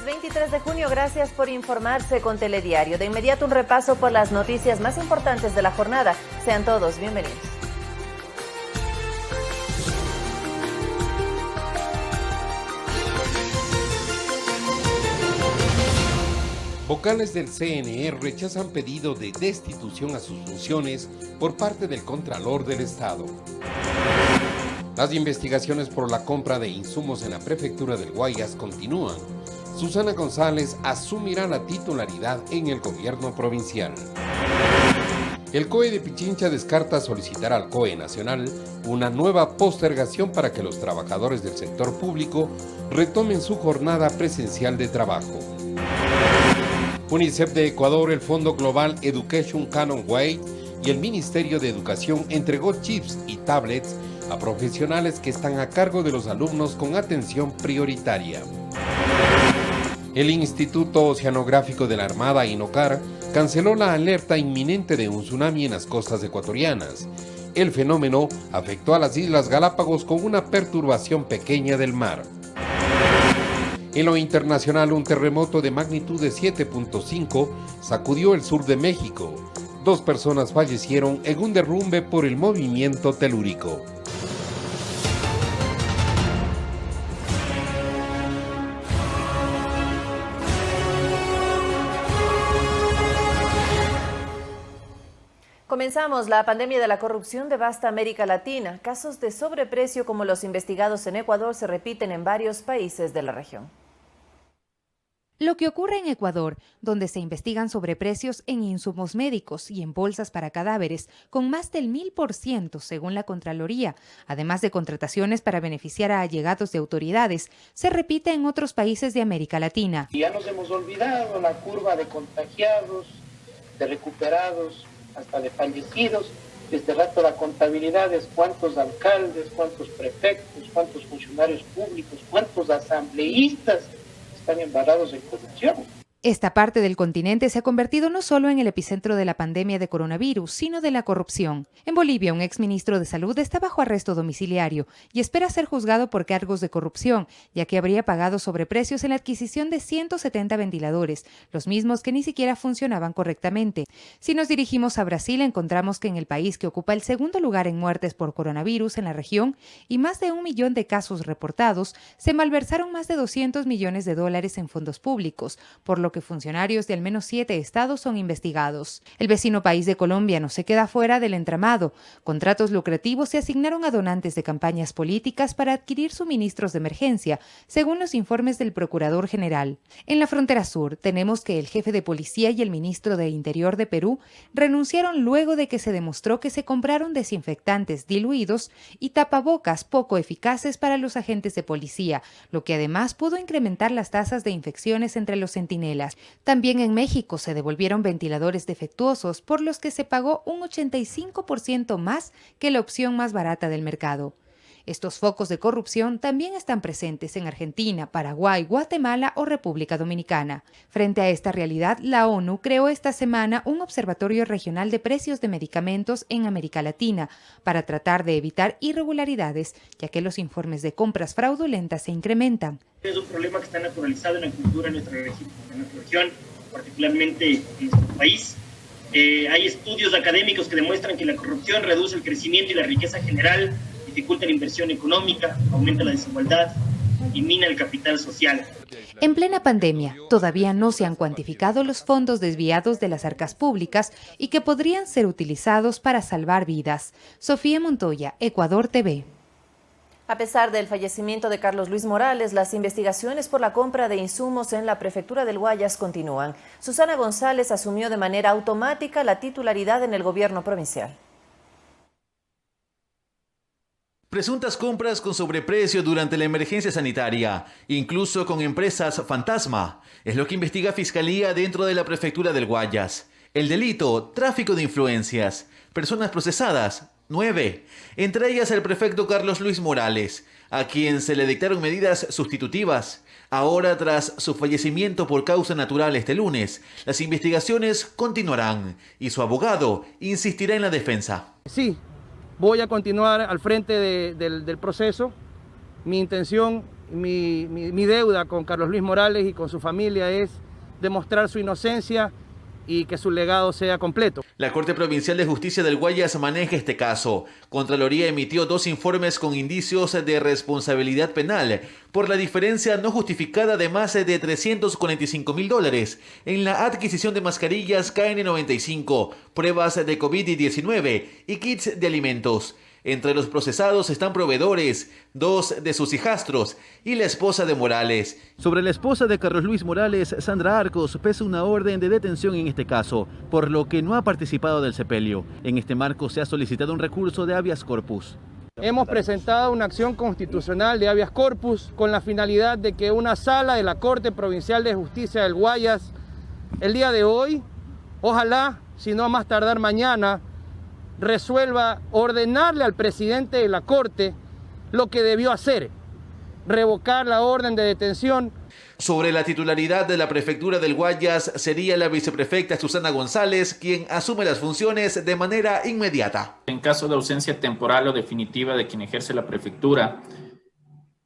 Lunes 23 de junio, gracias por informarse con Telediario. De inmediato un repaso por las noticias más importantes de la jornada. Sean todos bienvenidos. Vocales del CNE rechazan pedido de destitución a sus funciones por parte del Contralor del Estado. Las investigaciones por la compra de insumos en la prefectura del Guayas continúan. Susana González asumirá la titularidad en el gobierno provincial. El COE de Pichincha descarta solicitar al COE Nacional una nueva postergación para que los trabajadores del sector público retomen su jornada presencial de trabajo. UNICEF de Ecuador, el Fondo Global Education Canon Way y el Ministerio de Educación entregó chips y tablets a profesionales que están a cargo de los alumnos con atención prioritaria. El Instituto Oceanográfico de la Armada, INOCAR, canceló la alerta inminente de un tsunami en las costas ecuatorianas. El fenómeno afectó a las Islas Galápagos con una perturbación pequeña del mar. En lo internacional, un terremoto de magnitud de 7.5 sacudió el sur de México. 2 personas fallecieron en un derrumbe por el movimiento telúrico. Comenzamos. La pandemia de la corrupción devasta América Latina. Casos de sobreprecio como los investigados en Ecuador se repiten en varios países de la región. Lo que ocurre en Ecuador, donde se investigan sobreprecios en insumos médicos y en bolsas para cadáveres, con más del 1000% según la Contraloría, además de contrataciones para beneficiar a allegados de autoridades, se repite en otros países de América Latina. Ya nos hemos olvidado la curva de contagiados, de recuperados, hasta de fallecidos. Este rato la contabilidad es cuántos alcaldes, cuántos prefectos, cuántos funcionarios públicos, cuántos asambleístas están embarrados en corrupción. Esta parte del continente se ha convertido no solo en el epicentro de la pandemia de coronavirus, sino de la corrupción. En Bolivia, un exministro de Salud está bajo arresto domiciliario y espera ser juzgado por cargos de corrupción, ya que habría pagado sobreprecios en la adquisición de 170 ventiladores, los mismos que ni siquiera funcionaban correctamente. Si nos dirigimos a Brasil, encontramos que en el país que ocupa el segundo lugar en muertes por coronavirus en la región y más de 1 millón de casos reportados, se malversaron más de $200 millones en fondos públicos, por lo que funcionarios de al menos 7 estados son investigados. El vecino país de Colombia no se queda fuera del entramado. Contratos lucrativos se asignaron a donantes de campañas políticas para adquirir suministros de emergencia, según los informes del Procurador General. En la frontera sur, tenemos que el jefe de policía y el ministro de Interior de Perú renunciaron luego de que se demostró que se compraron desinfectantes diluidos y tapabocas poco eficaces para los agentes de policía, lo que además pudo incrementar las tasas de infecciones entre los centinelas. También en México se devolvieron ventiladores defectuosos por los que se pagó un 85% más que la opción más barata del mercado. Estos focos de corrupción también están presentes en Argentina, Paraguay, Guatemala o República Dominicana. Frente a esta realidad, la ONU creó esta semana un observatorio regional de precios de medicamentos en América Latina para tratar de evitar irregularidades, ya que los informes de compras fraudulentas se incrementan. Es un problema que está naturalizado en la cultura en nuestra región, particularmente en nuestro país. Hay estudios académicos que demuestran que la corrupción reduce el crecimiento y la riqueza general, dificulta la inversión económica, aumenta la desigualdad y mina el capital social. En plena pandemia, todavía no se han cuantificado los fondos desviados de las arcas públicas y que podrían ser utilizados para salvar vidas. Sofía Montoya, Ecuador TV. A pesar del fallecimiento de Carlos Luis Morales, las investigaciones por la compra de insumos en la prefectura del Guayas continúan. Susana González asumió de manera automática la titularidad en el gobierno provincial. Presuntas compras con sobreprecio durante la emergencia sanitaria, incluso con empresas fantasma, es lo que investiga Fiscalía dentro de la prefectura del Guayas. El delito, tráfico de influencias. Personas procesadas, 9. Entre ellas el prefecto Carlos Luis Morales, a quien se le dictaron medidas sustitutivas. Ahora, tras su fallecimiento por causa natural este lunes, las investigaciones continuarán y su abogado insistirá en la defensa. Sí, voy a continuar al frente del proceso. Mi intención mi deuda con Carlos Luis Morales y con su familia es demostrar su inocencia y que su legado sea completo. La Corte Provincial de Justicia del Guayas maneja este caso. Contraloría emitió 2 informes con indicios de responsabilidad penal por la diferencia no justificada de más de $345.000 en la adquisición de mascarillas KN95, pruebas de COVID-19 y kits de alimentos. Entre los procesados están proveedores, 2 de sus hijastros y la esposa de Morales. Sobre la esposa de Carlos Luis Morales, Sandra Arcos, pesa una orden de detención en este caso, por lo que no ha participado del sepelio. En este marco se ha solicitado un recurso de habeas corpus. Hemos presentado una acción constitucional de habeas corpus con la finalidad de que una sala de la Corte Provincial de Justicia del Guayas, el día de hoy, ojalá, si no a más tardar mañana, resuelva ordenarle al presidente de la Corte lo que debió hacer, revocar la orden de detención. Sobre la titularidad de la prefectura del Guayas, sería la viceprefecta Susana González quien asume las funciones de manera inmediata. En caso de ausencia temporal o definitiva de quien ejerce la prefectura,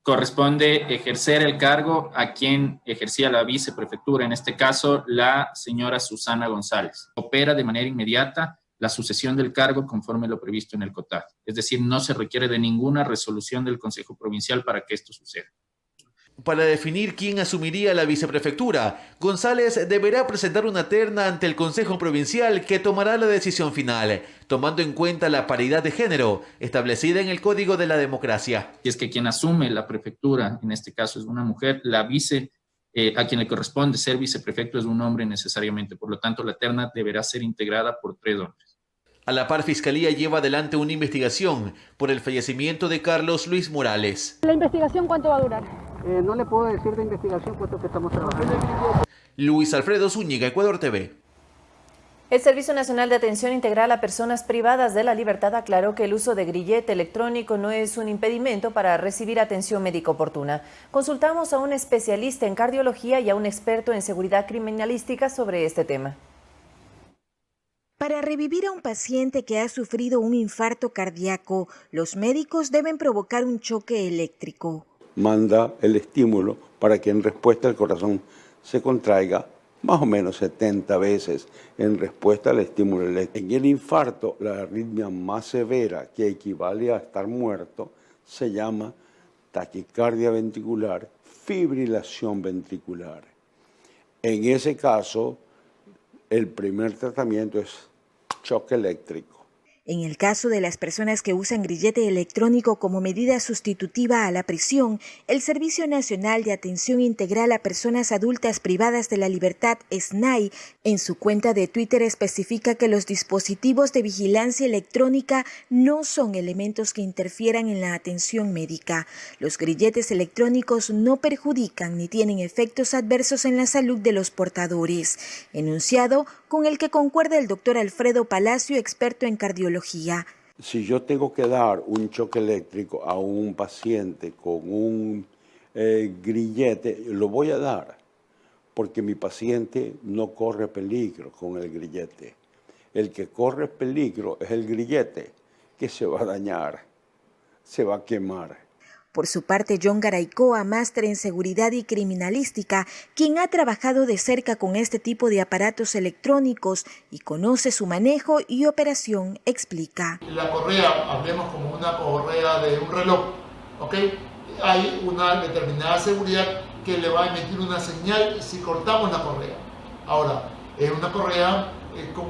corresponde ejercer el cargo a quien ejercía la viceprefectura, en este caso la señora Susana González. Opera de manera inmediata la sucesión del cargo conforme lo previsto en el COTAD. Es decir, no se requiere de ninguna resolución del Consejo Provincial para que esto suceda. Para definir quién asumiría la viceprefectura, González deberá presentar una terna ante el Consejo Provincial que tomará la decisión final, tomando en cuenta la paridad de género establecida en el Código de la Democracia. Y es que quien asume la prefectura, en este caso es una mujer, la vice a quien le corresponde ser viceprefecto es un hombre necesariamente. Por lo tanto, la terna deberá ser integrada por 3 hombres. A la par, Fiscalía lleva adelante una investigación por el fallecimiento de Carlos Luis Morales. ¿La investigación cuánto va a durar? No le puedo decir de investigación puesto que estamos trabajando. Luis Alfredo Zúñiga, Ecuador TV. El Servicio Nacional de Atención Integral a Personas Privadas de la Libertad aclaró que el uso de grillete electrónico no es un impedimento para recibir atención médica oportuna. Consultamos a un especialista en cardiología y a un experto en seguridad criminalística sobre este tema. Para revivir a un paciente que ha sufrido un infarto cardíaco, los médicos deben provocar un choque eléctrico. Manda el estímulo para que en respuesta el corazón se contraiga más o menos 70 veces en respuesta al estímulo eléctrico. En el infarto, la arritmia más severa, que equivale a estar muerto, se llama taquicardia ventricular, fibrilación ventricular. En ese caso, el primer tratamiento es choque eléctrico. En el caso de las personas que usan grillete electrónico como medida sustitutiva a la prisión, el Servicio Nacional de Atención Integral a Personas Adultas Privadas de la Libertad, SNAI, en su cuenta de Twitter especifica que los dispositivos de vigilancia electrónica no son elementos que interfieran en la atención médica. Los grilletes electrónicos no perjudican ni tienen efectos adversos en la salud de los portadores, enunciado con el que concuerda el doctor Alfredo Palacio, experto en cardiología. Si yo tengo que dar un choque eléctrico a un paciente con un grillete, lo voy a dar, porque mi paciente no corre peligro con el grillete. El que corre peligro es el grillete, que se va a dañar, se va a quemar. Por su parte, John Garaycoa, máster en seguridad y criminalística, quien ha trabajado de cerca con este tipo de aparatos electrónicos y conoce su manejo y operación, explica. La correa, hablemos como una correa de un reloj, ¿ok? Hay una determinada seguridad que le va a emitir una señal si cortamos la correa. Ahora, es una correa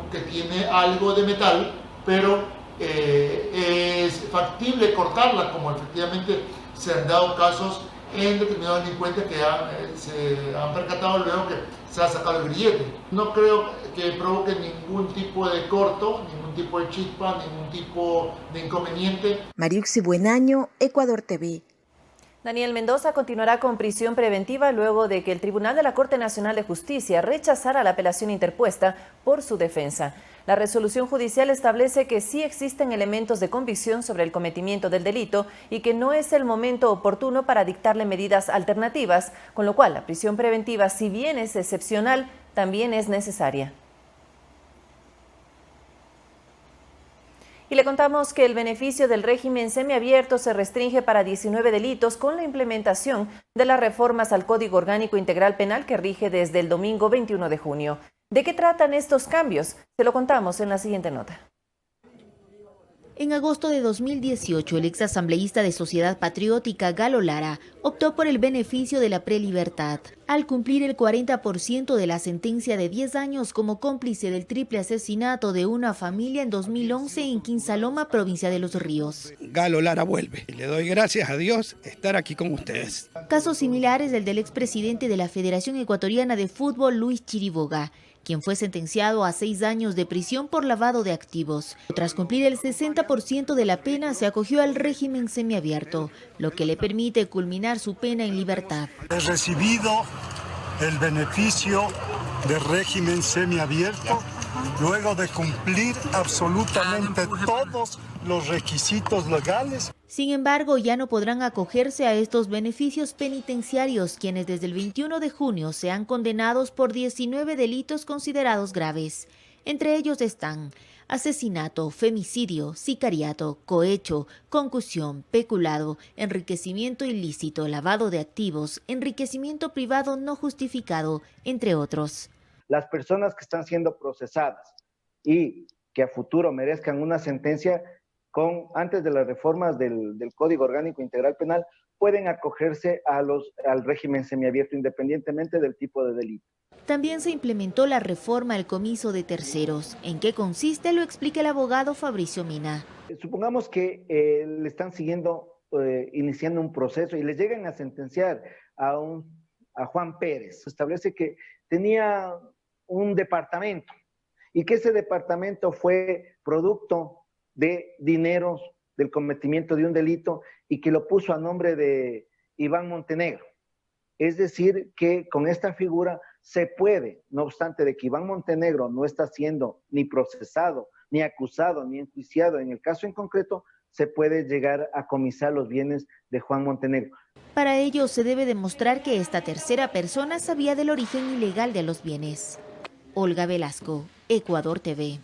que tiene algo de metal, pero es factible cortarla, como efectivamente se han dado casos en determinados delincuentes que se han percatado luego que se ha sacado el grillete. No creo que provoque ningún tipo de corto, ningún tipo de chispa, ningún tipo de inconveniente. Mariuxi Buenaño, Ecuador TV. Daniel Mendoza continuará con prisión preventiva luego de que el Tribunal de la Corte Nacional de Justicia rechazara la apelación interpuesta por su defensa. La resolución judicial establece que sí existen elementos de convicción sobre el cometimiento del delito y que no es el momento oportuno para dictarle medidas alternativas, con lo cual la prisión preventiva, si bien es excepcional, también es necesaria. Y le contamos que el beneficio del régimen semiabierto se restringe para 19 delitos con la implementación de las reformas al Código Orgánico Integral Penal que rige desde el domingo 21 de junio. ¿De qué tratan estos cambios? Se lo contamos en la siguiente nota. En agosto de 2018, el exasambleísta de Sociedad Patriótica, Galo Lara, optó por el beneficio de la prelibertad, al cumplir el 40% de la sentencia de 10 años como cómplice del triple asesinato de una familia en 2011 en Quinsaloma, provincia de Los Ríos. Galo Lara vuelve. Y le doy gracias a Dios estar aquí con ustedes. Casos similares del expresidente de la Federación Ecuatoriana de Fútbol, Luis Chiriboga, quien fue sentenciado a 6 años de prisión por lavado de activos. Tras cumplir el 60% de la pena, se acogió al régimen semiabierto, lo que le permite culminar su pena en libertad. He recibido el beneficio del régimen semiabierto luego de cumplir absolutamente todos los requisitos legales. Sin embargo, ya no podrán acogerse a estos beneficios penitenciarios quienes desde el 21 de junio sean condenados por 19 delitos considerados graves. Entre ellos están asesinato, femicidio, sicariato, cohecho, concusión, peculado, enriquecimiento ilícito, lavado de activos, enriquecimiento privado no justificado, entre otros. Las personas que están siendo procesadas y que a futuro merezcan una sentencia antes de las reformas del Código Orgánico Integral Penal, pueden acogerse al régimen semiabierto independientemente del tipo de delito. También se implementó la reforma al comiso de terceros. ¿En qué consiste? Lo explica el abogado Fabricio Mina. Supongamos que le están iniciando un proceso y le llegan a sentenciar a Juan Pérez. Se establece que tenía un departamento y que ese departamento fue producto de dineros del cometimiento de un delito y que lo puso a nombre de Iván Montenegro. Es decir, que con esta figura se puede, no obstante de que Iván Montenegro no está siendo ni procesado, ni acusado, ni enjuiciado, en el caso en concreto, se puede llegar a comisar los bienes de Juan Montenegro. Para ello se debe demostrar que esta tercera persona sabía del origen ilegal de los bienes. Olga Velasco, Ecuador TV.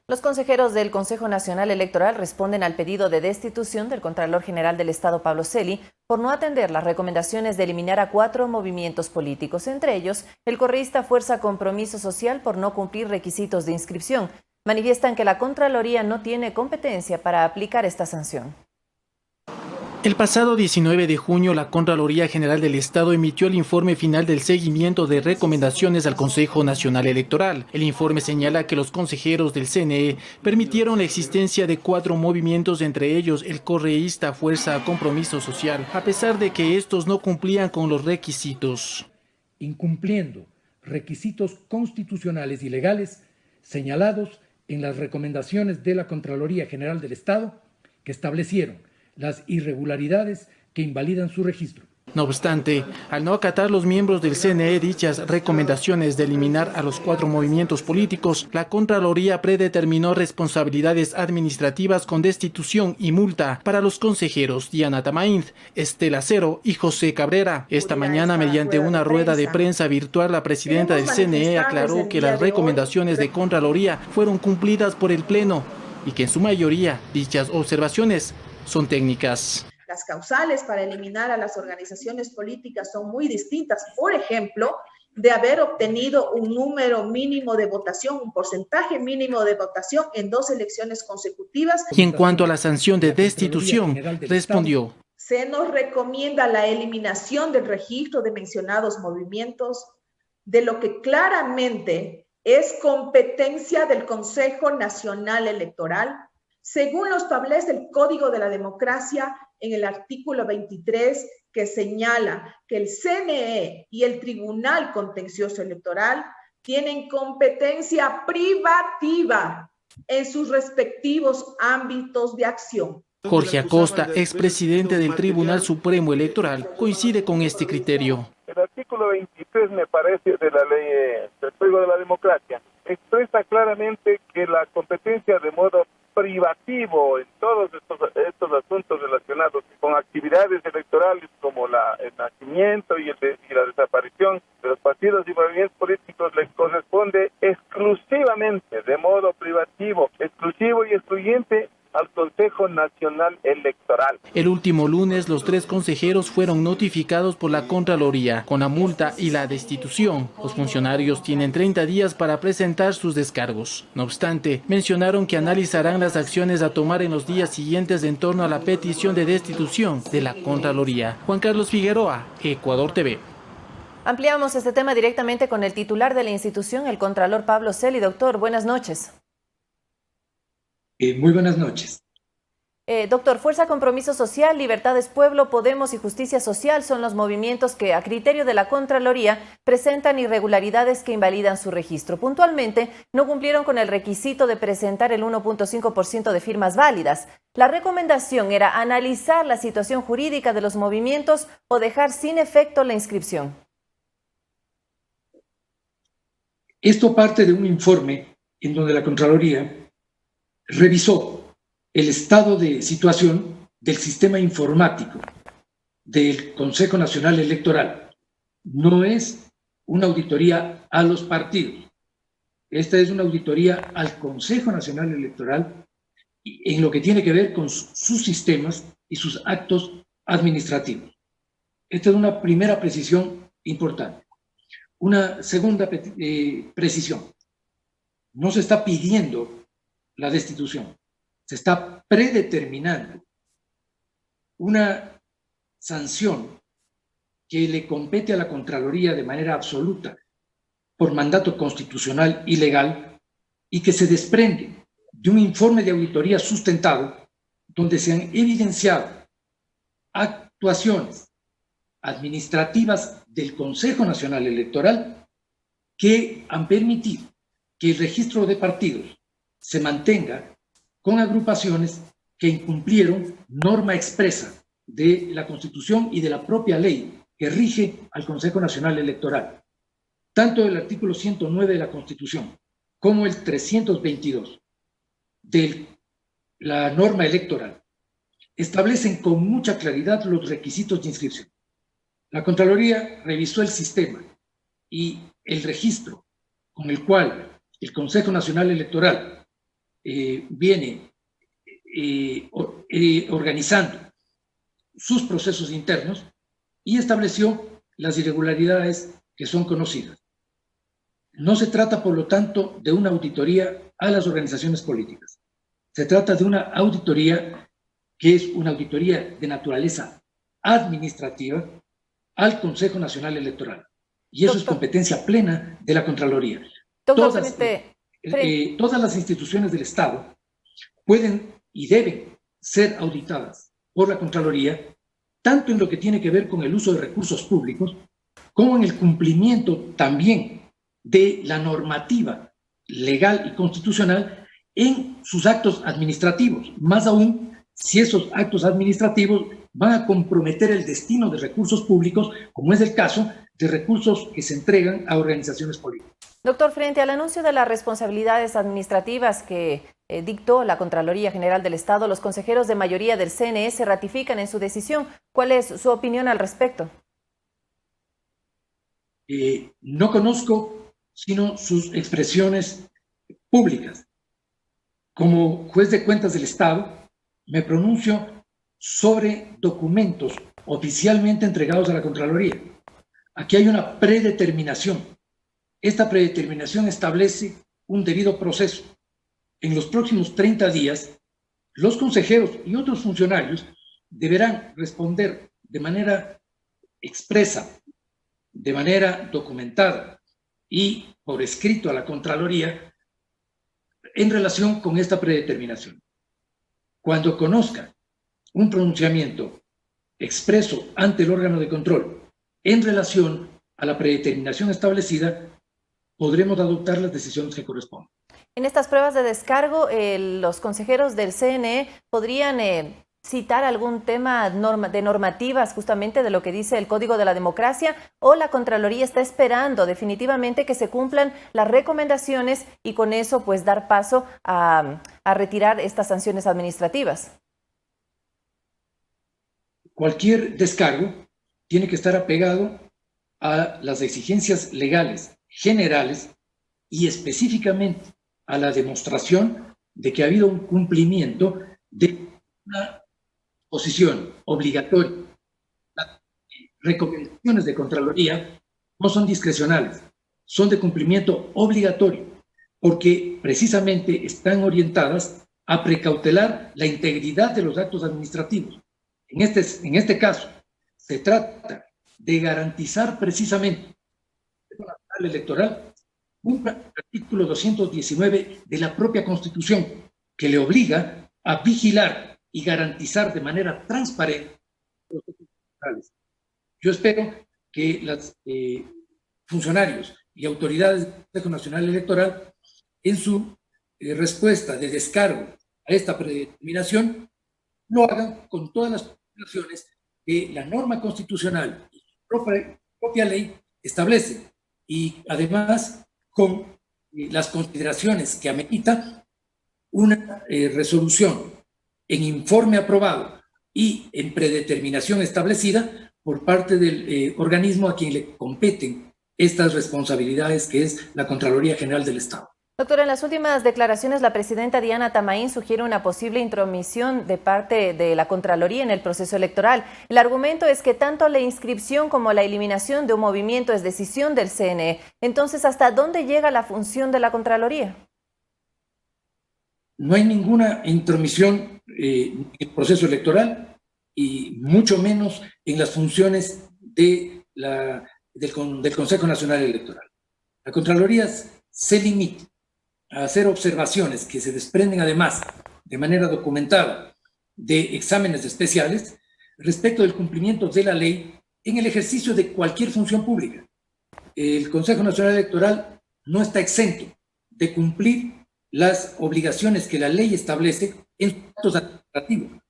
Los consejeros del Consejo Nacional Electoral responden al pedido de destitución del Contralor General del Estado, Pablo Celi, por no atender las recomendaciones de eliminar a 4 movimientos políticos, entre ellos el correísta Fuerza Compromiso Social por no cumplir requisitos de inscripción. Manifiestan que la Contraloría no tiene competencia para aplicar esta sanción. El pasado 19 de junio, la Contraloría General del Estado emitió el informe final del seguimiento de recomendaciones al Consejo Nacional Electoral. El informe señala que los consejeros del CNE permitieron la existencia de 4 movimientos, entre ellos el correísta Fuerza Compromiso Social, a pesar de que estos no cumplían con los requisitos. Incumpliendo requisitos constitucionales y legales señalados en las recomendaciones de la Contraloría General del Estado, que establecieron las irregularidades que invalidan su registro. No obstante, al no acatar los miembros del CNE dichas recomendaciones de eliminar a los 4 movimientos políticos, la Contraloría predeterminó responsabilidades administrativas con destitución y multa para los consejeros Diana Tamainz, Estela Cero y José Cabrera. Esta mañana, mediante una rueda de prensa virtual, la presidenta del CNE aclaró que las recomendaciones de Contraloría fueron cumplidas por el Pleno y que en su mayoría dichas observaciones son técnicas. Las causales para eliminar a las organizaciones políticas son muy distintas. Por ejemplo, de haber obtenido un número mínimo de votación, un porcentaje mínimo de votación en 2 elecciones consecutivas. Y en cuanto a la sanción de destitución, respondió: se nos recomienda la eliminación del registro de mencionados movimientos, de lo que claramente es competencia del Consejo Nacional Electoral, según lo establece el Código de la Democracia en el artículo 23, que señala que el CNE y el Tribunal Contencioso Electoral tienen competencia privativa en sus respectivos ámbitos de acción. Jorge Acosta, expresidente del Tribunal Supremo Electoral, coincide con este criterio. El artículo 23, me parece, de la ley del Código de la Democracia expresa claramente que la competencia de modo privativo en todos estos asuntos relacionados con actividades electorales como el nacimiento y la desaparición de los partidos y movimientos políticos le corresponde exclusivamente de modo privativo, exclusivo y excluyente constituyente al Consejo Nacional Electoral. El último lunes, los 3 consejeros fueron notificados por la Contraloría con la multa y la destitución. Los funcionarios tienen 30 días para presentar sus descargos. No obstante, mencionaron que analizarán las acciones a tomar en los días siguientes en torno a la petición de destitución de la Contraloría. Juan Carlos Figueroa, Ecuador TV. Ampliamos este tema directamente con el titular de la institución, el Contralor Pablo Celi. Doctor, buenas noches. Muy buenas noches. Doctor, Fuerza Compromiso Social, Libertades Pueblo, Podemos y Justicia Social son los movimientos que, a criterio de la Contraloría, presentan irregularidades que invalidan su registro. Puntualmente, no cumplieron con el requisito de presentar el 1.5% de firmas válidas. La recomendación era analizar la situación jurídica de los movimientos o dejar sin efecto la inscripción. Esto parte de un informe en donde la Contraloría revisó el estado de situación del sistema informático del Consejo Nacional Electoral. No es una auditoría a los partidos. Esta es una auditoría al Consejo Nacional Electoral en lo que tiene que ver con sus sistemas y sus actos administrativos. Esta es una primera precisión importante. Una segunda precisión. No se está pidiendo la destitución. Se está predeterminando una sanción que le compete a la Contraloría de manera absoluta por mandato constitucional y legal y que se desprende de un informe de auditoría sustentado donde se han evidenciado actuaciones administrativas del Consejo Nacional Electoral que han permitido que el registro de partidos se mantenga con agrupaciones que incumplieron norma expresa de la Constitución y de la propia ley que rige al Consejo Nacional Electoral. Tanto el artículo 109 de la Constitución como el 322 de la norma electoral establecen con mucha claridad los requisitos de inscripción. La Contraloría revisó el sistema y el registro con el cual el Consejo Nacional Electoral viene organizando sus procesos internos y estableció las irregularidades que son conocidas. No se trata, por lo tanto, de una auditoría a las organizaciones políticas. Se trata de una auditoría que es una auditoría de naturaleza administrativa al Consejo Nacional Electoral. Y eso es competencia plena de la Contraloría. Todas las instituciones del Estado pueden y deben ser auditadas por la Contraloría, tanto en lo que tiene que ver con el uso de recursos públicos, como en el cumplimiento también de la normativa legal y constitucional en sus actos administrativos, más aún si esos actos administrativos van a comprometer el destino de recursos públicos, como es el caso de recursos que se entregan a organizaciones políticas. Doctor, frente al anuncio de las responsabilidades administrativas que dictó la Contraloría General del Estado, los consejeros de mayoría del CNE se ratifican en su decisión. ¿Cuál es su opinión al respecto? No conozco sino sus expresiones públicas. Como juez de cuentas del Estado, me pronuncio sobre documentos oficialmente entregados a la Contraloría. Aquí hay una predeterminación. Esta predeterminación establece un debido proceso. En los próximos 30 días, los consejeros y otros funcionarios deberán responder de manera expresa, de manera documentada y por escrito a la Contraloría en relación con esta predeterminación. Cuando conozca un pronunciamiento expreso ante el órgano de control en relación a la predeterminación establecida, podremos adoptar las decisiones que corresponden. En estas pruebas de descargo, los consejeros del CNE podrían citar algún tema de normativas justamente de lo que dice el Código de la Democracia, o la Contraloría está esperando definitivamente que se cumplan las recomendaciones y con eso pues dar paso a retirar estas sanciones administrativas. Cualquier descargo tiene que estar apegado a las exigencias legales generales y específicamente a la demostración de que ha habido un cumplimiento de una posición obligatoria. Las recomendaciones de Contraloría no son discrecionales, son de cumplimiento obligatorio, porque precisamente están orientadas a precautelar la integridad de los actos administrativos. En este caso, se trata de garantizar precisamente el electoral un artículo 219 de la propia Constitución que le obliga a vigilar y garantizar de manera transparente los hechos electorales. Yo espero que los funcionarios y autoridades del Consejo Nacional Electoral, en su respuesta de descargo a esta predeterminación, lo hagan con todas las consideraciones que la norma constitucional y su propia ley establece, y además con las consideraciones que amerita una resolución en informe aprobado y en predeterminación establecida por parte del organismo a quien le competen estas responsabilidades, que es la Contraloría General del Estado. Doctor, en las últimas declaraciones, la presidenta Diana Tamaín sugiere una posible intromisión de parte de la Contraloría en el proceso electoral. El argumento es que tanto la inscripción como la eliminación de un movimiento es decisión del CNE. Entonces, ¿hasta dónde llega la función de la Contraloría? No hay ninguna intromisión en el proceso electoral y mucho menos en las funciones del Consejo Nacional Electoral. La Contraloría se limita a hacer observaciones que se desprenden además de manera documentada de exámenes especiales respecto del cumplimiento de la ley en el ejercicio de cualquier función pública. El Consejo Nacional Electoral no está exento de cumplir las obligaciones que la ley establece en sus actos administrativos.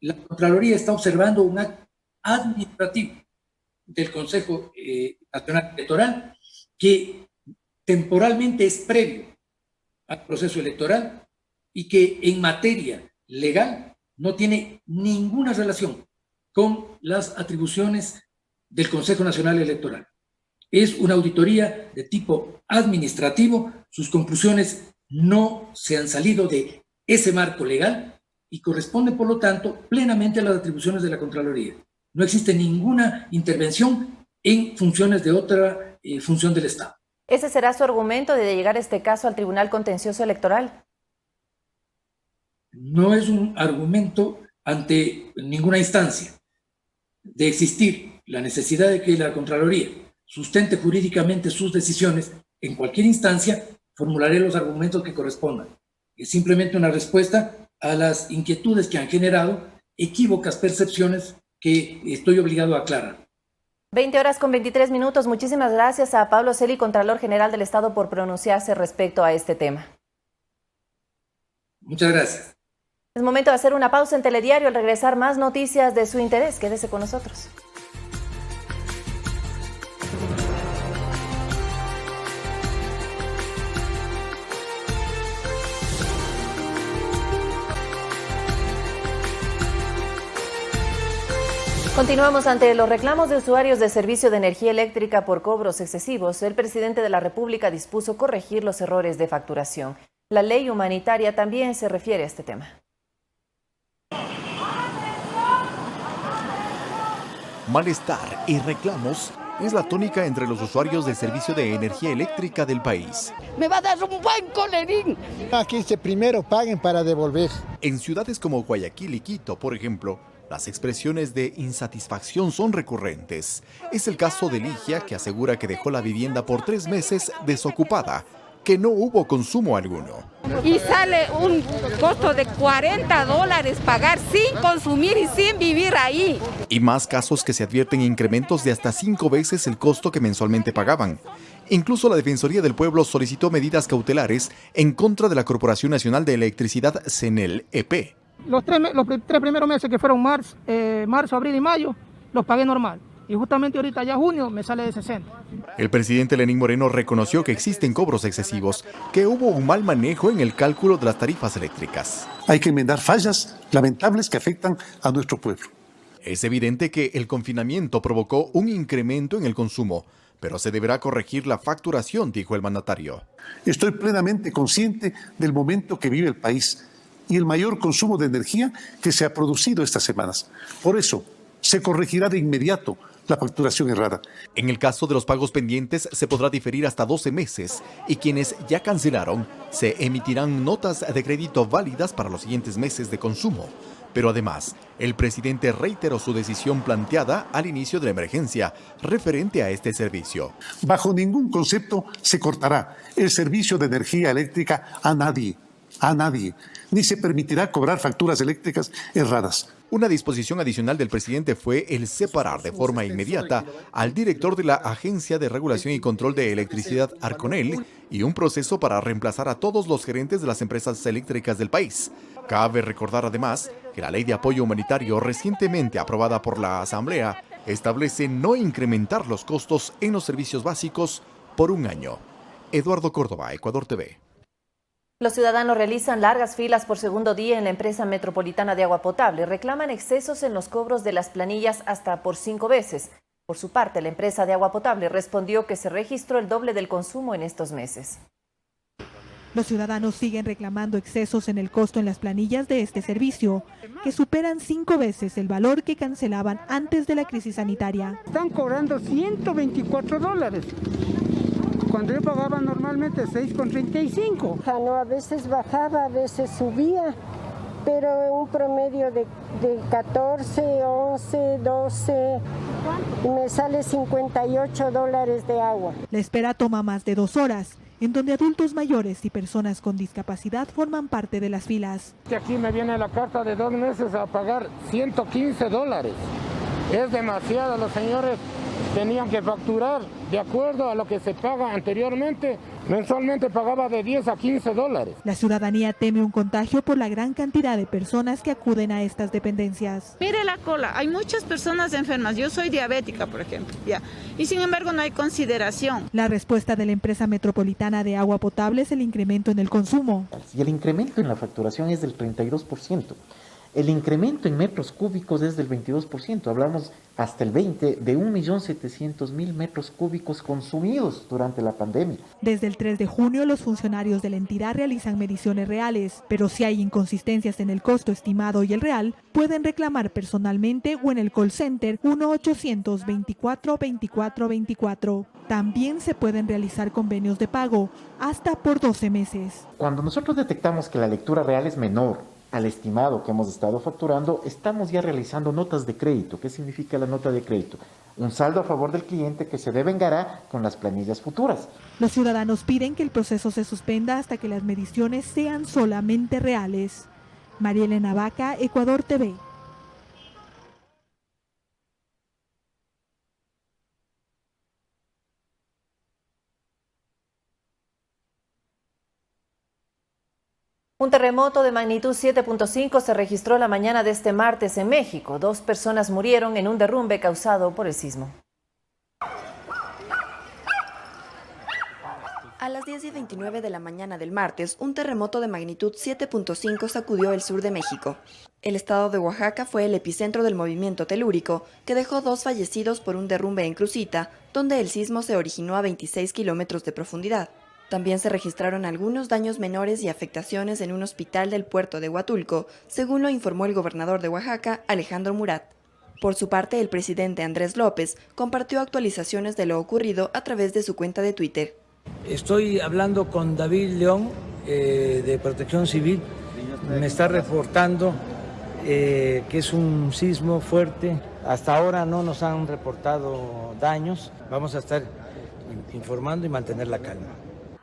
La Contraloría está observando un acto administrativo del Consejo Nacional Electoral que temporalmente es previo al proceso electoral y que en materia legal no tiene ninguna relación con las atribuciones del Consejo Nacional Electoral. Es una auditoría de tipo administrativo, sus conclusiones no se han salido de ese marco legal y corresponden, por lo tanto, plenamente a las atribuciones de la Contraloría. No existe ninguna intervención en funciones de otra función del Estado. ¿Ese será su argumento de llegar este caso al Tribunal Contencioso Electoral? No es un argumento ante ninguna instancia. De existir la necesidad de que la Contraloría sustente jurídicamente sus decisiones, en cualquier instancia formularé los argumentos que correspondan. Es simplemente una respuesta a las inquietudes que han generado equívocas percepciones que estoy obligado a aclarar. 20:23. Muchísimas gracias a Pablo Celi, Contralor General del Estado, por pronunciarse respecto a este tema. Muchas gracias. Es momento de hacer una pausa en Telediario. Al regresar, más noticias de su interés. Quédese con nosotros. Continuamos ante los reclamos de usuarios de servicio de energía eléctrica por cobros excesivos. El presidente de la República dispuso corregir los errores de facturación. La ley humanitaria también se refiere a este tema. Malestar y reclamos es la tónica entre los usuarios del servicio de energía eléctrica del país. ¡Me va a dar un buen colerín! Aquí primero paguen para devolver. En ciudades como Guayaquil y Quito, por ejemplo, las expresiones de insatisfacción son recurrentes. Es el caso de Ligia, que asegura que dejó la vivienda por 3 meses desocupada, que no hubo consumo alguno. Y sale un costo de $40 pagar sin consumir y sin vivir ahí. Y más casos que se advierten incrementos de hasta 5 veces el costo que mensualmente pagaban. Incluso la Defensoría del Pueblo solicitó medidas cautelares en contra de la Corporación Nacional de Electricidad, CNEL EP. Los tres primeros meses, que fueron marzo, abril y mayo, los pagué normal. Y justamente ahorita ya junio me sale de 60. El presidente Lenín Moreno reconoció que existen cobros excesivos, que hubo un mal manejo en el cálculo de las tarifas eléctricas. Hay que enmendar fallas lamentables que afectan a nuestro pueblo. Es evidente que el confinamiento provocó un incremento en el consumo, pero se deberá corregir la facturación, dijo el mandatario. Estoy plenamente consciente del momento que vive el país y el mayor consumo de energía que se ha producido estas semanas. Por eso, se corregirá de inmediato la facturación errada. En el caso de los pagos pendientes se podrá diferir hasta 12 meses y quienes ya cancelaron se emitirán notas de crédito válidas para los siguientes meses de consumo. Pero además, el presidente reiteró su decisión planteada al inicio de la emergencia referente a este servicio. Bajo ningún concepto se cortará el servicio de energía eléctrica a nadie, ni se permitirá cobrar facturas eléctricas erradas. Una disposición adicional del presidente fue el separar de forma inmediata al director de la Agencia de Regulación y Control de Electricidad, Arconel, y un proceso para reemplazar a todos los gerentes de las empresas eléctricas del país. Cabe recordar además que la Ley de Apoyo Humanitario recientemente aprobada por la Asamblea establece no incrementar los costos en los servicios básicos por un año. Eduardo Córdoba, Ecuador TV. Los ciudadanos realizan largas filas por segundo día en la empresa metropolitana de agua potable. Reclaman excesos en los cobros de las planillas hasta por 5 veces. Por su parte, la empresa de agua potable respondió que se registró el doble del consumo en estos meses. Los ciudadanos siguen reclamando excesos en el costo en las planillas de este servicio, que superan 5 veces el valor que cancelaban antes de la crisis sanitaria. Están cobrando $124. Cuando yo pagaba normalmente 6,35. No, a veces bajaba, a veces subía, pero un promedio de 14, 11, 12, y me sale $58 de agua. La espera toma más de 2 horas, en donde adultos mayores y personas con discapacidad forman parte de las filas. Aquí me viene la carta de 2 meses a pagar $115. Es demasiado, los señores tenían que facturar de acuerdo a lo que se paga anteriormente. Mensualmente pagaba de $10 a $15. La ciudadanía teme un contagio por la gran cantidad de personas que acuden a estas dependencias. Mire la cola, hay muchas personas enfermas. Yo soy diabética, por ejemplo, y sin embargo no hay consideración. La respuesta de la empresa metropolitana de agua potable es el incremento en el consumo. Y el incremento en la facturación es del 32%. El incremento en metros cúbicos es del 22%, hablamos hasta el 20% de 1.700.000 metros cúbicos consumidos durante la pandemia. Desde el 3 de junio los funcionarios de la entidad realizan mediciones reales, pero si hay inconsistencias en el costo estimado y el real, pueden reclamar personalmente o en el call center 1-800-24-24-24. También se pueden realizar convenios de pago hasta por 12 meses. Cuando nosotros detectamos que la lectura real es menor al estimado que hemos estado facturando, estamos ya realizando notas de crédito. ¿Qué significa la nota de crédito? Un saldo a favor del cliente que se devengará con las planillas futuras. Los ciudadanos piden que el proceso se suspenda hasta que las mediciones sean solamente reales. María Elena Vaca, Ecuador TV. Un terremoto de magnitud 7.5 se registró la mañana de este martes en México. 2 personas murieron en un derrumbe causado por el sismo. A las 10:29 de la mañana del martes, un terremoto de magnitud 7.5 sacudió el sur de México. El estado de Oaxaca fue el epicentro del movimiento telúrico, que dejó 2 fallecidos por un derrumbe en Crucita, donde el sismo se originó a 26 kilómetros de profundidad. También se registraron algunos daños menores y afectaciones en un hospital del puerto de Huatulco, según lo informó el gobernador de Oaxaca, Alejandro Murat. Por su parte, el presidente Andrés López compartió actualizaciones de lo ocurrido a través de su cuenta de Twitter. Estoy hablando con David León, de Protección Civil. Me está reportando que es un sismo fuerte. Hasta ahora no nos han reportado daños. Vamos a estar informando y mantener la calma.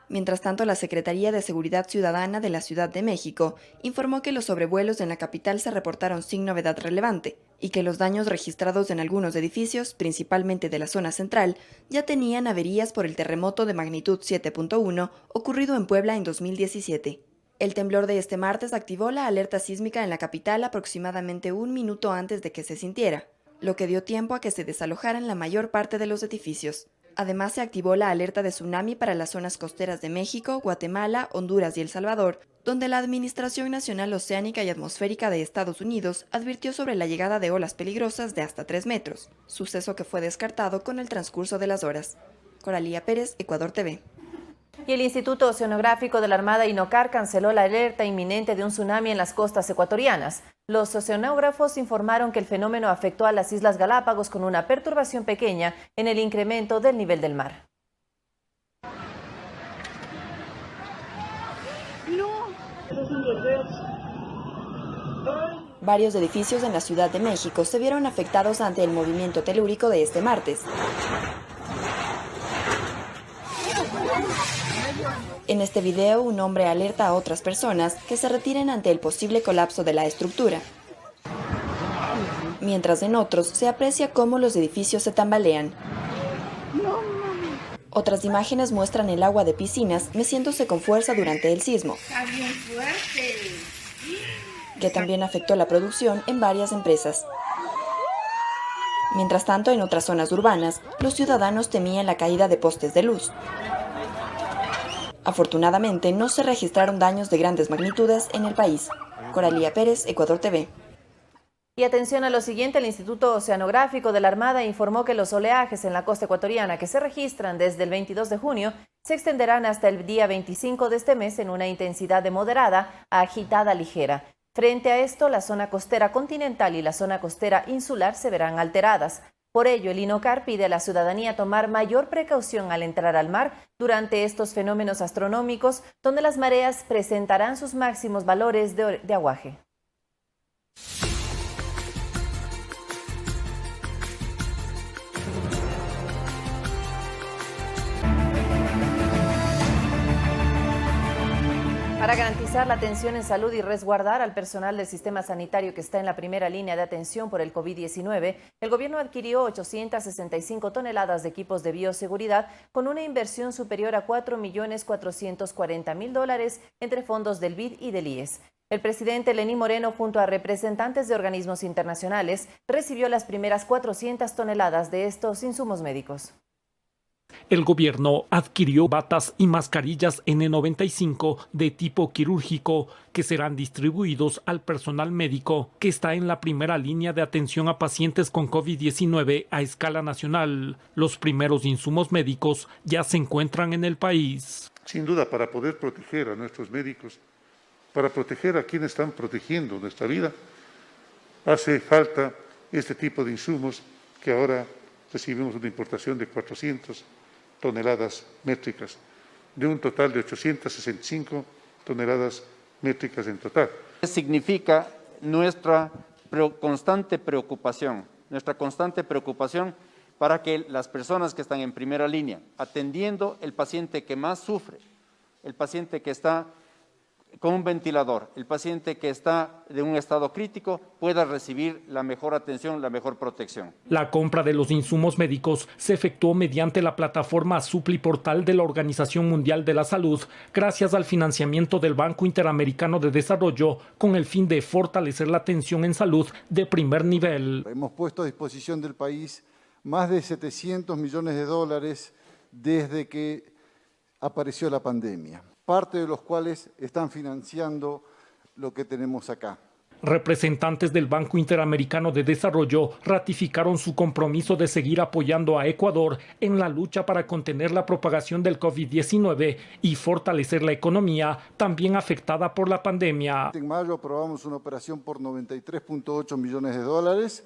Mientras tanto, la Secretaría de Seguridad Ciudadana de la Ciudad de México informó que los sobrevuelos en la capital se reportaron sin novedad relevante y que los daños registrados en algunos edificios, principalmente de la zona central, ya tenían averías por el terremoto de magnitud 7.1 ocurrido en Puebla en 2017. El temblor de este martes activó la alerta sísmica en la capital aproximadamente 1 minuto antes de que se sintiera, lo que dio tiempo a que se desalojaran la mayor parte de los edificios. Además, se activó la alerta de tsunami para las zonas costeras de México, Guatemala, Honduras y El Salvador, donde la Administración Nacional Oceánica y Atmosférica de Estados Unidos advirtió sobre la llegada de olas peligrosas de hasta 3 metros, suceso que fue descartado con el transcurso de las horas. Coralía Pérez, Ecuador TV. Y el Instituto Oceanográfico de la Armada INOCAR canceló la alerta inminente de un tsunami en las costas ecuatorianas. Los oceanógrafos informaron que el fenómeno afectó a las Islas Galápagos con una perturbación pequeña en el incremento del nivel del mar. Varios edificios en la Ciudad de México se vieron afectados ante el movimiento telúrico de este martes. En este video, un hombre alerta a otras personas que se retiren ante el posible colapso de la estructura. Mientras en otros se aprecia cómo los edificios se tambalean. Otras imágenes muestran el agua de piscinas meciéndose con fuerza durante el sismo, que también afectó la producción en varias empresas. Mientras tanto, en otras zonas urbanas, los ciudadanos temían la caída de postes de luz. Afortunadamente, no se registraron daños de grandes magnitudes en el país. Coralía Pérez, Ecuador TV. Y atención a lo siguiente, el Instituto Oceanográfico de la Armada informó que los oleajes en la costa ecuatoriana que se registran desde el 22 de junio se extenderán hasta el día 25 de este mes en una intensidad de moderada a agitada ligera. Frente a esto, la zona costera continental y la zona costera insular se verán alteradas. Por ello, el INOCAR pide a la ciudadanía tomar mayor precaución al entrar al mar durante estos fenómenos astronómicos, donde las mareas presentarán sus máximos valores de aguaje. Para garantizar la atención en salud y resguardar al personal del sistema sanitario que está en la primera línea de atención por el COVID-19, el gobierno adquirió 865 toneladas de equipos de bioseguridad con una inversión superior a $4.440.000 entre fondos del BID y del IES. El presidente Lenín Moreno, junto a representantes de organismos internacionales, recibió las primeras 400 toneladas de estos insumos médicos. El gobierno adquirió batas y mascarillas N95 de tipo quirúrgico que serán distribuidos al personal médico que está en la primera línea de atención a pacientes con COVID-19 a escala nacional. Los primeros insumos médicos ya se encuentran en el país. Sin duda, para poder proteger a nuestros médicos, para proteger a quienes están protegiendo nuestra vida, hace falta este tipo de insumos que ahora recibimos una importación de 400 toneladas métricas, de un total de 865 toneladas métricas en total. Significa nuestra constante preocupación para que las personas que están en primera línea, atendiendo el paciente que más sufre, el paciente que está con un ventilador, el paciente que está de un estado crítico pueda recibir la mejor atención, la mejor protección. La compra de los insumos médicos se efectuó mediante la plataforma Supliportal de la Organización Mundial de la Salud, gracias al financiamiento del Banco Interamericano de Desarrollo, con el fin de fortalecer la atención en salud de primer nivel. Hemos puesto a disposición del país más de $700 millones desde que apareció la pandemia, parte de los cuales están financiando lo que tenemos acá. Representantes del Banco Interamericano de Desarrollo ratificaron su compromiso de seguir apoyando a Ecuador en la lucha para contener la propagación del COVID-19 y fortalecer la economía también afectada por la pandemia. En mayo aprobamos una operación por $93.8 millones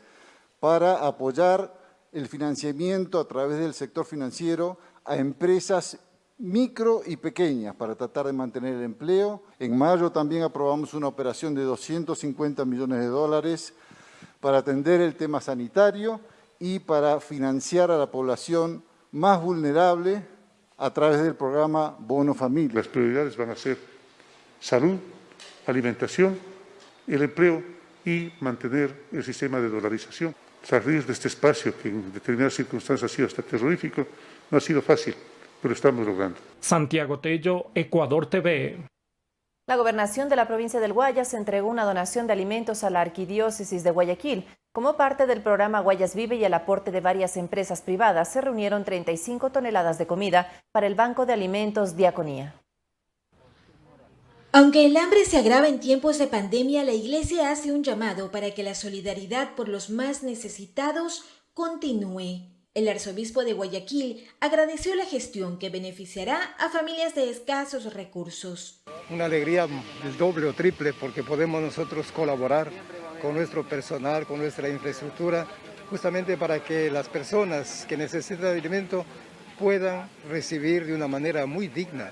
para apoyar el financiamiento a través del sector financiero a empresas micro y pequeñas para tratar de mantener el empleo. En mayo también aprobamos una operación de $250 millones para atender el tema sanitario y para financiar a la población más vulnerable a través del programa Bono Familia. Las prioridades van a ser salud, alimentación, el empleo y mantener el sistema de dolarización. Salir de este espacio que en determinadas circunstancias ha sido hasta terrorífico no ha sido fácil, pero estamos logrando. Santiago Tello, Ecuador TV. La gobernación de la provincia del Guayas entregó una donación de alimentos a la arquidiócesis de Guayaquil. Como parte del programa Guayas Vive y el aporte de varias empresas privadas, se reunieron 35 toneladas de comida para el Banco de Alimentos Diaconía. Aunque el hambre se agrava en tiempos de pandemia, la Iglesia hace un llamado para que la solidaridad por los más necesitados continúe. El arzobispo de Guayaquil agradeció la gestión que beneficiará a familias de escasos recursos. Una alegría del doble o triple porque podemos nosotros colaborar con nuestro personal, con nuestra infraestructura, justamente para que las personas que necesitan alimento puedan recibir de una manera muy digna,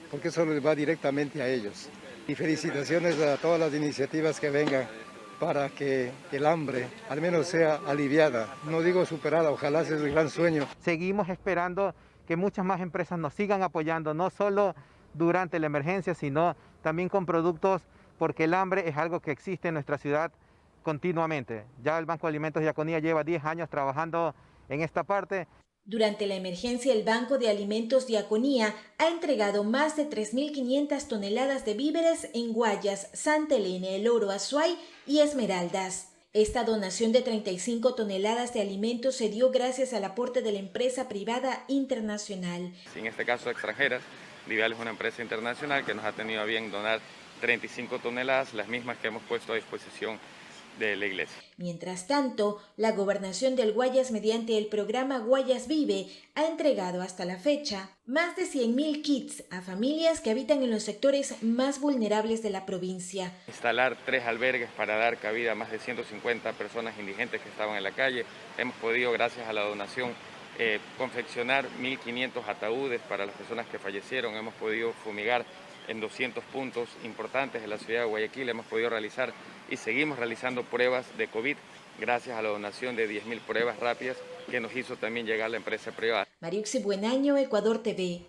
porque eso les va directamente a ellos. Y felicitaciones a todas las iniciativas que vengan para que el hambre al menos sea aliviada. No digo superada, ojalá sea el gran sueño. Seguimos esperando que muchas más empresas nos sigan apoyando, no solo durante la emergencia, sino también con productos, porque el hambre es algo que existe en nuestra ciudad continuamente. Ya el Banco de Alimentos Diaconía lleva 10 años trabajando en esta parte. Durante la emergencia, el Banco de Alimentos Diaconía ha entregado más de 3.500 toneladas de víveres en Guayas, Santa Elena, El Oro, Azuay y Esmeraldas. Esta donación de 35 toneladas de alimentos se dio gracias al aporte de la empresa privada internacional. En este caso extranjeras, Vivial es una empresa internacional que nos ha tenido a bien donar 35 toneladas, las mismas que hemos puesto a disposición de la iglesia. Mientras tanto, la gobernación del Guayas, mediante el programa Guayas Vive, ha entregado hasta la fecha más de 100.000 kits a familias que habitan en los sectores más vulnerables de la provincia. Instalar 3 albergues para dar cabida a más de 150 personas indigentes que estaban en la calle. Hemos podido, gracias a la donación, confeccionar 1.500 ataúdes para las personas que fallecieron. Hemos podido fumigar en 200 puntos importantes de la ciudad de Guayaquil. Hemos podido realizar y seguimos realizando pruebas de COVID gracias a la donación de 10.000 pruebas rápidas que nos hizo también llegar la empresa privada. Mariuxi Buenaño, Ecuador TV.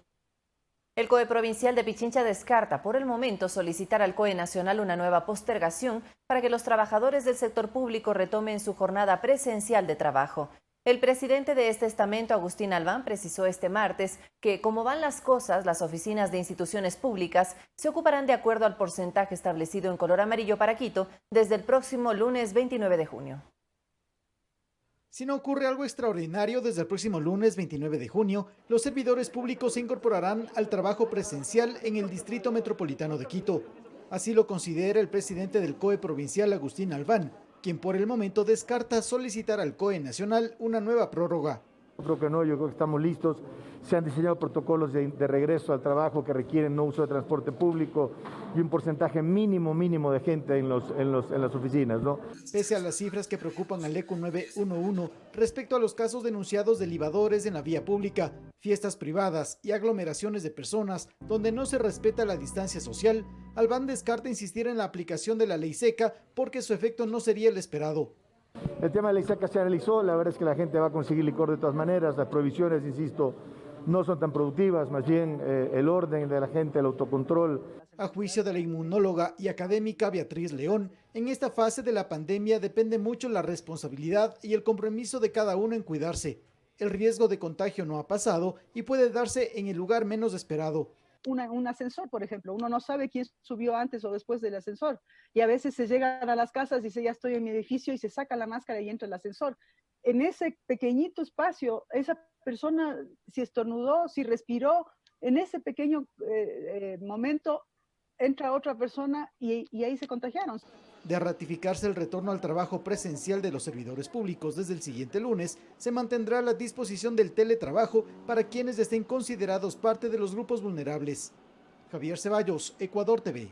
El COE provincial de Pichincha descarta por el momento solicitar al COE nacional una nueva postergación para que los trabajadores del sector público retomen su jornada presencial de trabajo. El presidente de este estamento, Agustín Albán, precisó este martes que, como van las cosas, las oficinas de instituciones públicas se ocuparán de acuerdo al porcentaje establecido en color amarillo para Quito desde el próximo lunes 29 de junio. Si no ocurre algo extraordinario, desde el próximo lunes 29 de junio, los servidores públicos se incorporarán al trabajo presencial en el Distrito Metropolitano de Quito. Así lo considera el presidente del COE provincial, Agustín Albán, quien por el momento descarta solicitar al COE nacional una nueva prórroga. Yo creo que no, yo creo que estamos listos. Se han diseñado protocolos de regreso al trabajo que requieren no uso de transporte público y un porcentaje mínimo de gente en las oficinas, ¿no? Pese a las cifras que preocupan al ECU 911 respecto a los casos denunciados de libadores en la vía pública, fiestas privadas y aglomeraciones de personas donde no se respeta la distancia social, Albán descarta insistir en la aplicación de la ley seca porque su efecto no sería el esperado. El tema de la ley seca se analizó, la verdad es que la gente va a conseguir licor de todas maneras, las prohibiciones, insisto, no son tan productivas, más bien el orden de la gente, el autocontrol. A juicio de la inmunóloga y académica Beatriz León, en esta fase de la pandemia depende mucho la responsabilidad y el compromiso de cada uno en cuidarse. El riesgo de contagio no ha pasado y puede darse en el lugar menos esperado. Un ascensor, por ejemplo, uno no sabe quién subió antes o después del ascensor y a veces se llegan a las casas y dice ya estoy en mi edificio y se saca la máscara y entra el ascensor. En ese pequeñito espacio, esa persona si estornudó, si respiró, en ese pequeño momento entra otra persona y ahí se contagiaron. De ratificarse el retorno al trabajo presencial de los servidores públicos desde el siguiente lunes, se mantendrá la disposición del teletrabajo para quienes estén considerados parte de los grupos vulnerables. Javier Ceballos, Ecuador TV.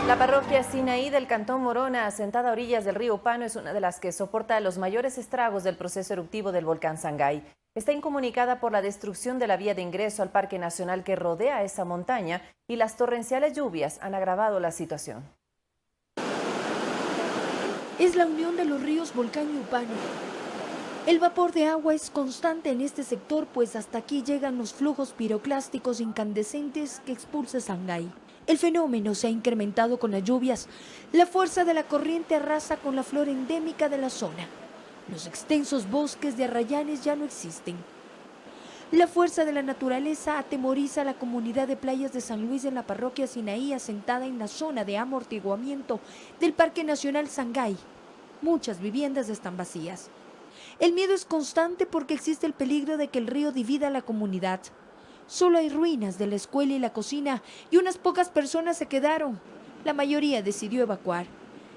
La parroquia Sinaí del Cantón Morona, asentada a orillas del río Pano, es una de las que soporta los mayores estragos del proceso eruptivo del volcán Sangay. Está incomunicada por la destrucción de la vía de ingreso al Parque Nacional que rodea esa montaña y las torrenciales lluvias han agravado la situación. Es la unión de los ríos Volcán y Upano. El vapor de agua es constante en este sector, pues hasta aquí llegan los flujos piroclásticos incandescentes que expulsa Sangay. El fenómeno se ha incrementado con las lluvias. La fuerza de la corriente arrasa con la flora endémica de la zona. Los extensos bosques de arrayanes ya no existen. La fuerza de la naturaleza atemoriza a la comunidad de playas de San Luis en la parroquia Sinaí, asentada en la zona de amortiguamiento del Parque Nacional Sangay. Muchas viviendas están vacías. El miedo es constante porque existe el peligro de que el río divida a la comunidad. Solo hay ruinas de la escuela y la cocina y unas pocas personas se quedaron. La mayoría decidió evacuar.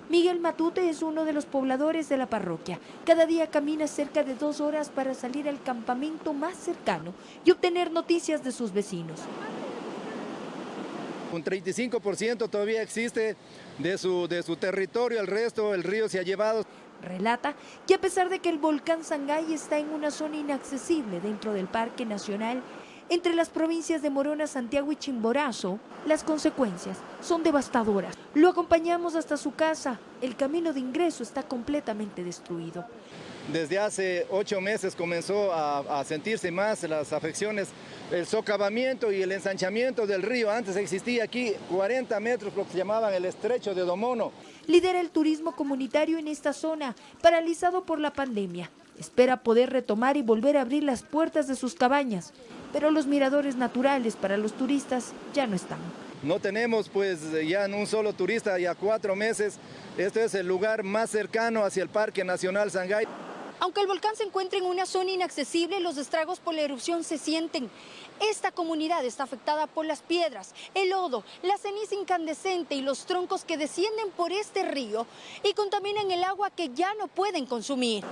Miguel Matute es uno de los pobladores de la parroquia. Cada día camina cerca de 2 horas para salir al campamento más cercano y obtener noticias de sus vecinos. Un 35% todavía existe de su territorio, el resto el río se ha llevado. Relata que a pesar de que el volcán Sangay está en una zona inaccesible dentro del Parque Nacional, entre las provincias de Morona, Santiago y Chimborazo, las consecuencias son devastadoras. Lo acompañamos hasta su casa. El camino de ingreso está completamente destruido. Desde hace 8 meses comenzó a sentirse más las afecciones, el socavamiento y el ensanchamiento del río. Antes existía aquí 40 metros, lo que se llamaban el estrecho de Domono. Lidera el turismo comunitario en esta zona, paralizado por la pandemia. Espera poder retomar y volver a abrir las puertas de sus cabañas, pero los miradores naturales para los turistas ya no están. No tenemos pues ya un solo turista ya 4 meses. Este es el lugar más cercano hacia el Parque Nacional Sangay. Aunque el volcán se encuentra en una zona inaccesible, los estragos por la erupción se sienten. Esta comunidad está afectada por las piedras, el lodo, la ceniza incandescente y los troncos que descienden por este río y contaminan el agua que ya no pueden consumir.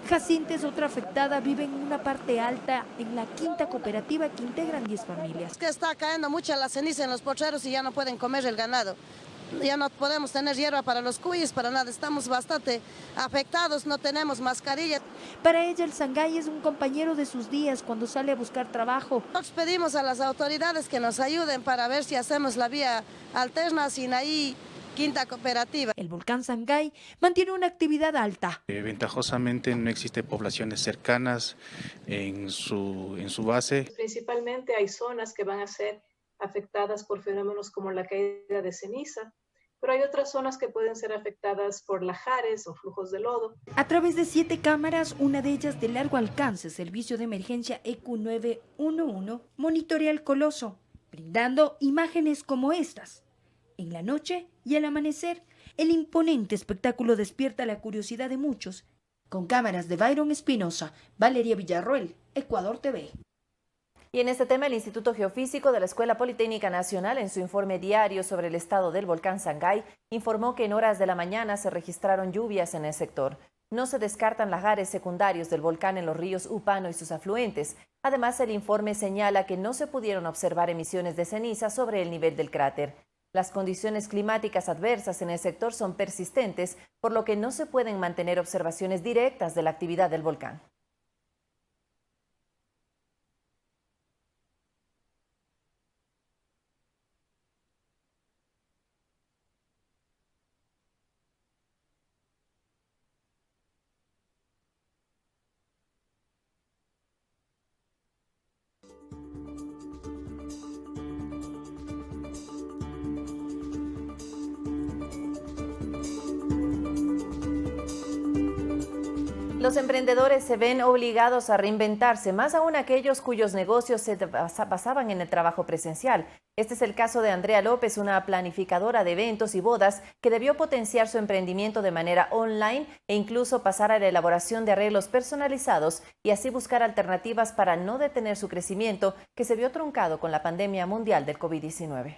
Jacinta es otra afectada, vive en una parte alta, en la quinta cooperativa que integran 10 familias. Es que está cayendo mucha la ceniza en los potreros y ya no pueden comer el ganado. Ya no podemos tener hierba para los cuyes, para nada. Estamos bastante afectados, no tenemos mascarillas. Para ella el Sangay es un compañero de sus días cuando sale a buscar trabajo. Nosotros pedimos a las autoridades que nos ayuden para ver si hacemos la vía alterna sin ahí quinta cooperativa. El volcán Sangay mantiene una actividad alta. Ventajosamente no existen poblaciones cercanas en su base. Principalmente hay zonas que van a ser afectadas por fenómenos como la caída de ceniza, pero hay otras zonas que pueden ser afectadas por lajares o flujos de lodo. A través de 7 cámaras, una de ellas de largo alcance, Servicio de Emergencia EQ911, monitorea el coloso, brindando imágenes como estas. En la noche y al amanecer, el imponente espectáculo despierta la curiosidad de muchos. Con cámaras de Byron Espinosa, Valeria Villarroel, Ecuador TV. Y en este tema, el Instituto Geofísico de la Escuela Politécnica Nacional, en su informe diario sobre el estado del volcán Sangay, informó que en horas de la mañana se registraron lluvias en el sector. No se descartan lajares secundarios del volcán en los ríos Upano y sus afluentes. Además, el informe señala que no se pudieron observar emisiones de ceniza sobre el nivel del cráter. Las condiciones climáticas adversas en el sector son persistentes, por lo que no se pueden mantener observaciones directas de la actividad del volcán. Los emprendedores se ven obligados a reinventarse, más aún aquellos cuyos negocios se basaban en el trabajo presencial. Este es el caso de Andrea López, una planificadora de eventos y bodas que debió potenciar su emprendimiento de manera online e incluso pasar a la elaboración de arreglos personalizados y así buscar alternativas para no detener su crecimiento, que se vio truncado con la pandemia mundial del COVID-19.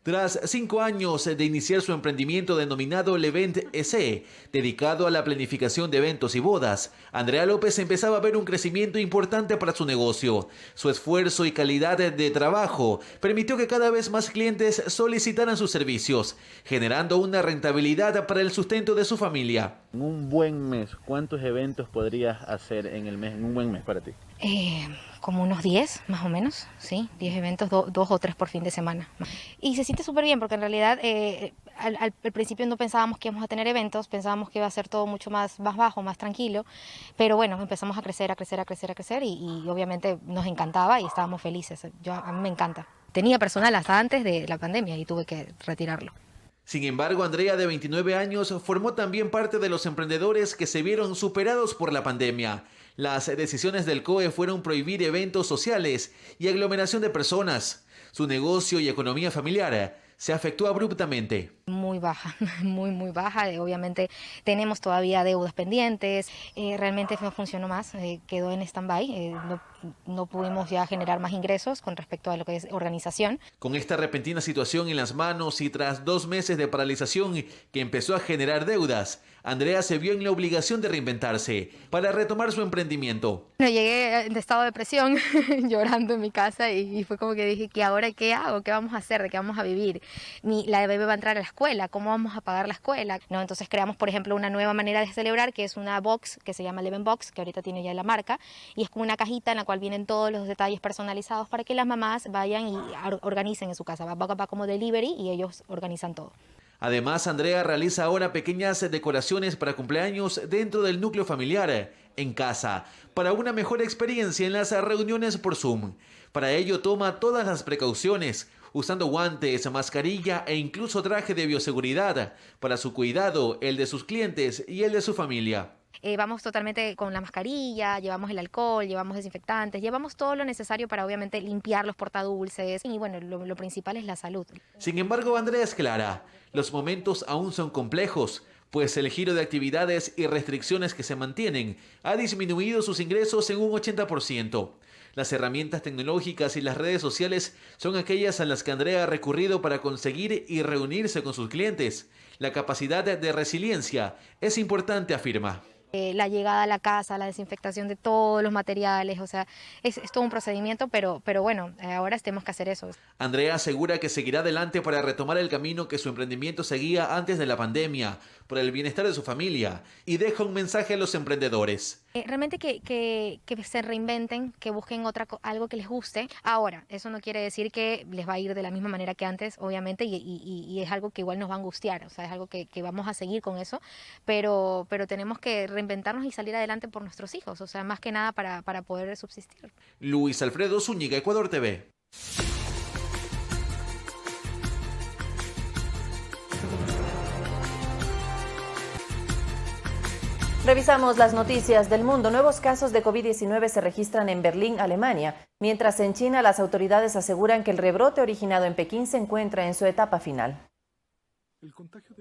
Tras 5 años de iniciar su emprendimiento denominado Levent SE, dedicado a la planificación de eventos y bodas, Andrea López empezaba a ver un crecimiento importante para su negocio. Su esfuerzo y calidad de trabajo permitió que cada vez más clientes solicitaran sus servicios, generando una rentabilidad para el sustento de su familia. En un buen mes, ¿cuántos eventos podrías hacer en el mes, en un buen mes para ti? Como unos 10 más o menos, sí, 10 eventos, 2 o 3 por fin de semana. Y se siente súper bien porque en realidad al principio no pensábamos que íbamos a tener eventos, pensábamos que iba a ser todo mucho más bajo, más tranquilo, pero bueno, empezamos a crecer y obviamente nos encantaba y estábamos felices. A mí me encanta. Tenía personal hasta antes de la pandemia y tuve que retirarlo. Sin embargo, Andrea, de 29 años, formó también parte de los emprendedores que se vieron superados por la pandemia. Las decisiones del COE fueron prohibir eventos sociales y aglomeración de personas. Su negocio y economía familiar se afectó abruptamente. Muy baja, muy baja. Obviamente tenemos todavía deudas pendientes, realmente no funcionó más, quedó en stand-by, no pudimos ya generar más ingresos con respecto a lo que es organización. Con esta repentina situación en las manos y tras 2 meses de paralización que empezó a generar deudas, Andrea se vio en la obligación de reinventarse para retomar su emprendimiento. Bueno, llegué en estado de depresión, llorando en mi casa y fue como que dije, ¿que ahora qué hago? ¿Qué vamos a hacer? ¿De qué vamos a vivir? La bebé va a entrar a la escuela, ¿cómo vamos a pagar la escuela? ¿No? Entonces creamos, por ejemplo, una nueva manera de celebrar, que es una box que se llama Leven Box, que ahorita tiene ya la marca, y es como una cajita en la cual vienen todos los detalles personalizados para que las mamás vayan y organicen en su casa. Va como delivery y ellos organizan todo. Además, Andrea realiza ahora pequeñas decoraciones para cumpleaños dentro del núcleo familiar, en casa, para una mejor experiencia en las reuniones por Zoom. Para ello toma todas las precauciones, usando guantes, mascarilla e incluso traje de bioseguridad para su cuidado, el de sus clientes y el de su familia. Vamos totalmente con la mascarilla, llevamos el alcohol, llevamos desinfectantes, llevamos todo lo necesario para obviamente limpiar los portadulces y bueno, lo principal es la salud. Sin embargo, Andrea es clara, los momentos aún son complejos, pues el giro de actividades y restricciones que se mantienen ha disminuido sus ingresos en un 80%. Las herramientas tecnológicas y las redes sociales son aquellas a las que Andrea ha recurrido para conseguir y reunirse con sus clientes. La capacidad de resiliencia es importante, afirma. La llegada a la casa, la desinfectación de todos los materiales, o sea, es todo un procedimiento, pero bueno, ahora tenemos que hacer eso. Andrea asegura que seguirá adelante para retomar el camino que su emprendimiento seguía antes de la pandemia, por el bienestar de su familia, y deja un mensaje a los emprendedores. Realmente que se reinventen, que busquen algo que les guste. Ahora, eso no quiere decir que les va a ir de la misma manera que antes, obviamente, y es algo que igual nos va a angustiar, o sea, es algo que vamos a seguir con eso, pero tenemos que reinventarnos y salir adelante por nuestros hijos, o sea, más que nada para poder subsistir. Luis Alfredo Zúñiga, Ecuador TV. Revisamos las noticias del mundo. Nuevos casos de COVID-19 se registran en Berlín, Alemania, mientras en China las autoridades aseguran que el rebrote originado en Pekín se encuentra en su etapa final.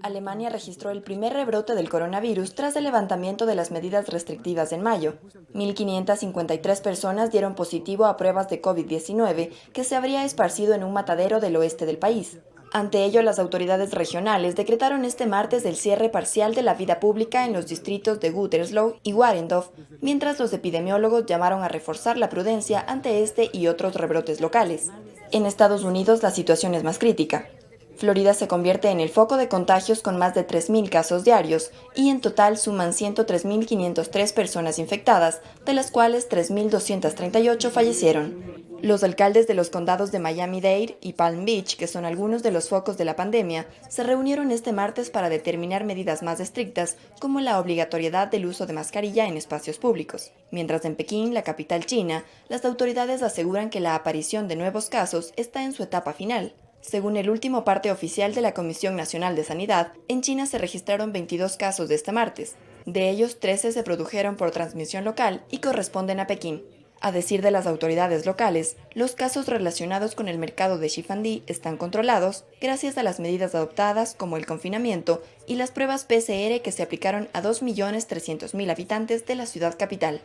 Alemania registró el primer rebrote del coronavirus tras el levantamiento de las medidas restrictivas en mayo. 1.553 personas dieron positivo a pruebas de COVID-19 que se habría esparcido en un matadero del oeste del país. Ante ello, las autoridades regionales decretaron este martes el cierre parcial de la vida pública en los distritos de Gütersloh y Warendorf, mientras los epidemiólogos llamaron a reforzar la prudencia ante este y otros rebrotes locales. En Estados Unidos, la situación es más crítica. Florida se convierte en el foco de contagios con más de 3.000 casos diarios y en total suman 103.503 personas infectadas, de las cuales 3.238 fallecieron. Los alcaldes de los condados de Miami-Dade y Palm Beach, que son algunos de los focos de la pandemia, se reunieron este martes para determinar medidas más estrictas, como la obligatoriedad del uso de mascarilla en espacios públicos. Mientras en Pekín, la capital china, las autoridades aseguran que la aparición de nuevos casos está en su etapa final. Según el último parte oficial de la Comisión Nacional de Sanidad, en China se registraron 22 casos de este martes. De ellos, 13 se produjeron por transmisión local y corresponden a Pekín. A decir de las autoridades locales, los casos relacionados con el mercado de Xifandi están controlados gracias a las medidas adoptadas como el confinamiento y las pruebas PCR que se aplicaron a 2.300.000 habitantes de la ciudad capital.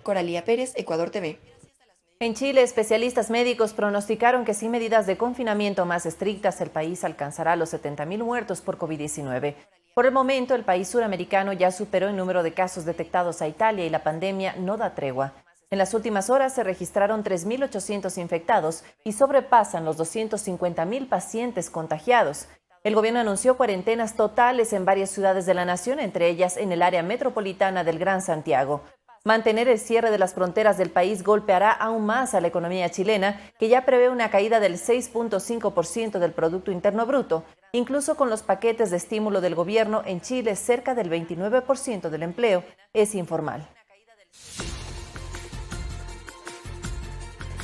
Coralía Pérez, Ecuador TV. En Chile, especialistas médicos pronosticaron que sin medidas de confinamiento más estrictas, el país alcanzará los 70.000 muertos por COVID-19. Por el momento, el país suramericano ya superó el número de casos detectados a Italia y la pandemia no da tregua. En las últimas horas se registraron 3.800 infectados y sobrepasan los 250.000 pacientes contagiados. El gobierno anunció cuarentenas totales en varias ciudades de la nación, entre ellas en el área metropolitana del Gran Santiago. Mantener el cierre de las fronteras del país golpeará aún más a la economía chilena, que ya prevé una caída del 6.5% del Producto Interno Bruto. Incluso con los paquetes de estímulo del gobierno, en Chile cerca del 29% del empleo es informal.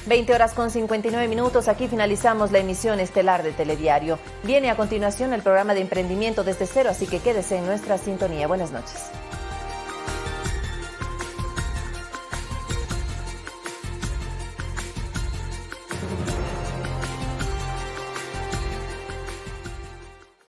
20:59. Aquí finalizamos la emisión estelar de Telediario. Viene a continuación el programa de emprendimiento desde cero, así que quédese en nuestra sintonía. Buenas noches.